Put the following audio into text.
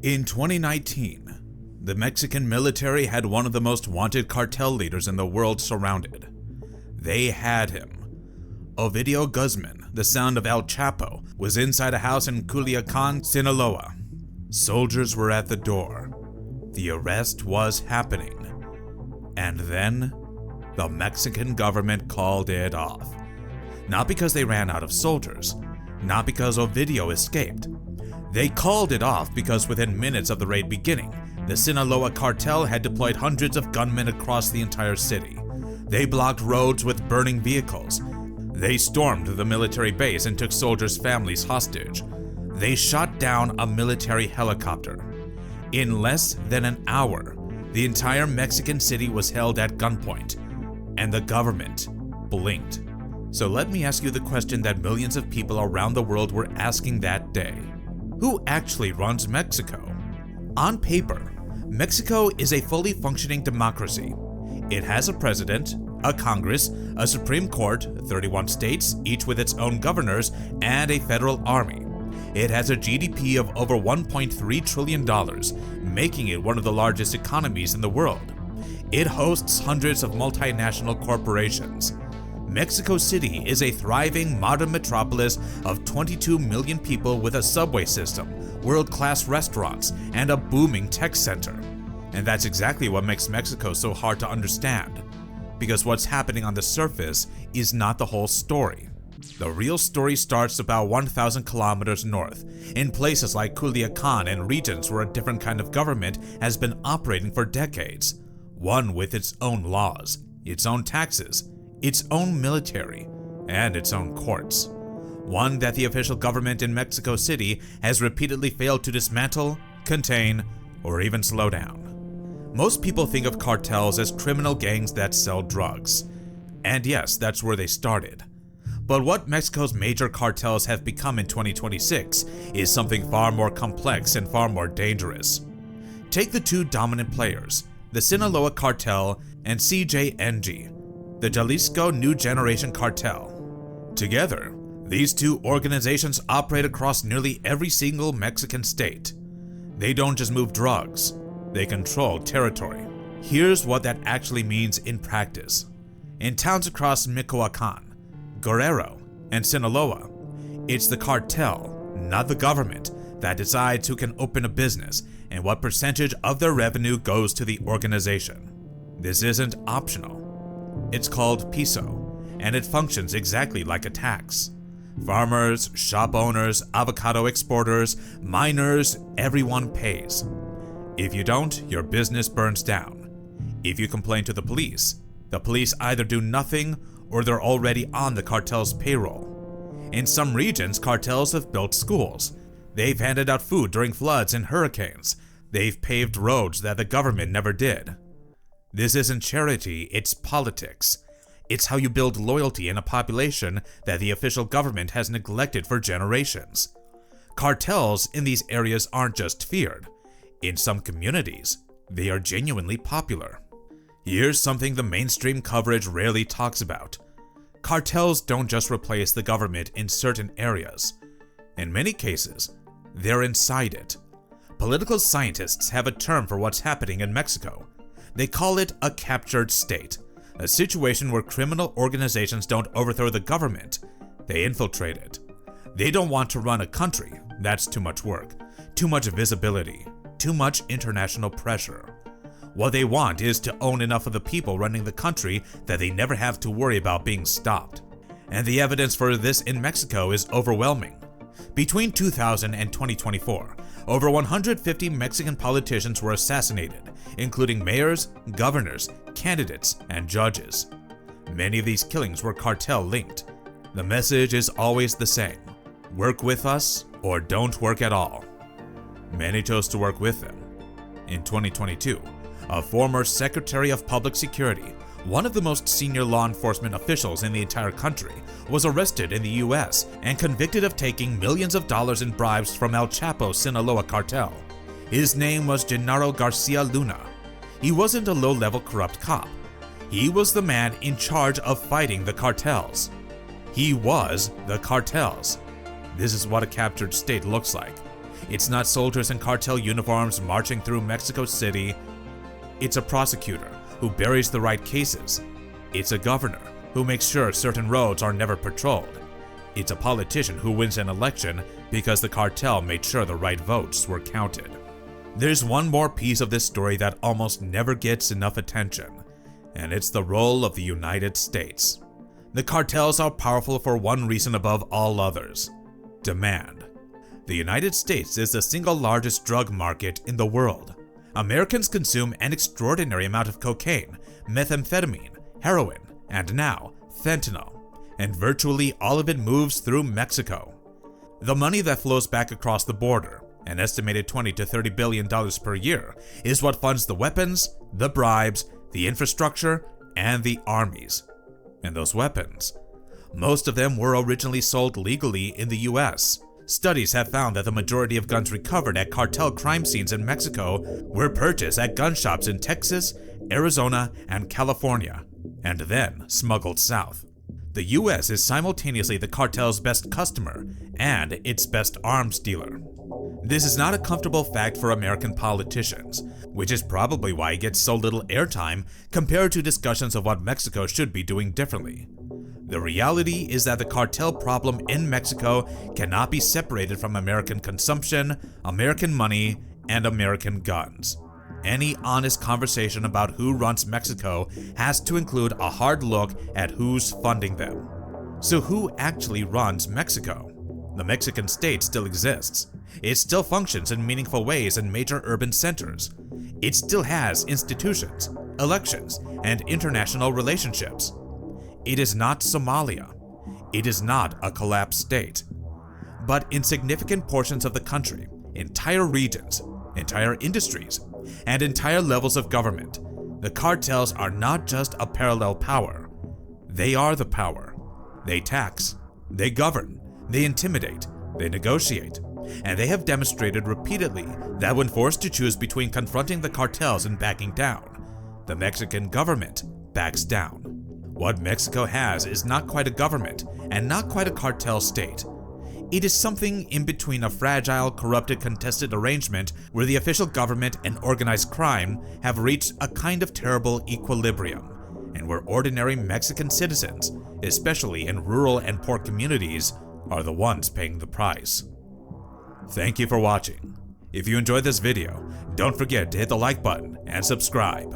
In 2019, the Mexican military had one of the most wanted cartel leaders in the world surrounded. They had him. Ovidio Guzman, the son of El Chapo, was inside a house in Culiacan, Sinaloa. Soldiers were at the door. The arrest was happening. And then, the Mexican government called it off. Not because they ran out of soldiers, not because Ovidio escaped. They called it off because within minutes of the raid beginning, the Sinaloa Cartel had deployed hundreds of gunmen across the entire city. They blocked roads with burning vehicles. They stormed the military base and took soldiers' families hostage. They shot down a military helicopter. In less than an hour, the entire Mexican city was held at gunpoint, and the government blinked. So let me ask you the question that millions of people around the world were asking that day. Who actually runs Mexico? On paper, Mexico is a fully functioning democracy. It has a president, a Congress, a Supreme Court, 31 states, each with its own governors, and a federal army. It has a GDP of over $1.3 trillion, making it one of the largest economies in the world. It hosts hundreds of multinational corporations. Mexico City is a thriving modern metropolis of 22 million people with a subway system, world-class restaurants, and a booming tech center. And that's exactly what makes Mexico so hard to understand. Because what's happening on the surface is not the whole story. The real story starts about 1,000 kilometers north, in places like Culiacan and regions where a different kind of government has been operating for decades. One with its own laws, its own taxes, its own military, and its own courts. One that the official government in Mexico City has repeatedly failed to dismantle, contain, or even slow down. Most people think of cartels as criminal gangs that sell drugs. And yes, that's where they started. But what Mexico's major cartels have become in 2026 is something far more complex and far more dangerous. Take the two dominant players, the Sinaloa Cartel and CJNG, the Jalisco New Generation Cartel. Together, these two organizations operate across nearly every single Mexican state. They don't just move drugs, they control territory. Here's what that actually means in practice. In towns across Michoacan, Guerrero, and Sinaloa, it's the cartel, not the government, that decides who can open a business and what percentage of their revenue goes to the organization. This isn't optional. It's called piso, and it functions exactly like a tax. Farmers, shop owners, avocado exporters, miners, everyone pays. If you don't, your business burns down. If you complain to the police either do nothing or they're already on the cartel's payroll. In some regions, cartels have built schools. They've handed out food during floods and hurricanes. They've paved roads that the government never did. This isn't charity, it's politics. It's how you build loyalty in a population that the official government has neglected for generations. Cartels in these areas aren't just feared. In some communities, they are genuinely popular. Here's something the mainstream coverage rarely talks about. Cartels don't just replace the government in certain areas. In many cases, they're inside it. Political scientists have a term for what's happening in Mexico. They call it a captured state, a situation where criminal organizations don't overthrow the government, they infiltrate it. They don't want to run a country, that's too much work, too much visibility, too much international pressure. What they want is to own enough of the people running the country that they never have to worry about being stopped. And the evidence for this in Mexico is overwhelming. Between 2000 and 2024, over 150 Mexican politicians were assassinated, including mayors, governors, candidates, and judges. Many of these killings were cartel-linked. The message is always the same: work with us or don't work at all. Many chose to work with them. In 2022, a former Secretary of Public Security, one of the most senior law enforcement officials in the entire country, was arrested in the US and convicted of taking millions of dollars in bribes from El Chapo's Sinaloa Cartel. His name was Genaro Garcia Luna. He wasn't a low-level corrupt cop. He was the man in charge of fighting the cartels. He was the cartels. This is what a captured state looks like. It's not soldiers in cartel uniforms marching through Mexico City. It's a prosecutor who buries the right cases. It's a governor who makes sure certain roads are never patrolled. It's a politician who wins an election because the cartel made sure the right votes were counted. There's one more piece of this story that almost never gets enough attention, and it's the role of the United States. The cartels are powerful for one reason above all others: demand. The United States is the single largest drug market in the world. Americans consume an extraordinary amount of cocaine, methamphetamine, heroin, and now fentanyl, and virtually all of it moves through Mexico. The money that flows back across the border, an estimated $20 to $30 billion per year, is what funds the weapons, the bribes, the infrastructure, and the armies. And those weapons, most of them were originally sold legally in the US. Studies have found that the majority of guns recovered at cartel crime scenes in Mexico were purchased at gun shops in Texas, Arizona, and California, and then smuggled south. The US is simultaneously the cartel's best customer and its best arms dealer. This is not a comfortable fact for American politicians, which is probably why it gets so little airtime compared to discussions of what Mexico should be doing differently. The reality is that the cartel problem in Mexico cannot be separated from American consumption, American money, and American guns. Any honest conversation about who runs Mexico has to include a hard look at who's funding them. So who actually runs Mexico? The Mexican state still exists. It still functions in meaningful ways in major urban centers. It still has institutions, elections, and international relationships. It is not Somalia. It is not a collapsed state. But in significant portions of the country, entire regions, entire industries, and entire levels of government, the cartels are not just a parallel power. They are the power. They tax, they govern, they intimidate, they negotiate, and they have demonstrated repeatedly that when forced to choose between confronting the cartels and backing down, the Mexican government backs down. What Mexico has is not quite a government and not quite a cartel state. It is something in between a fragile, corrupted, contested arrangement where the official government and organized crime have reached a kind of terrible equilibrium, and where ordinary Mexican citizens, especially in rural and poor communities, are the ones paying the price. Thank you for watching. If you enjoyed this video, don't forget to hit the like button and subscribe.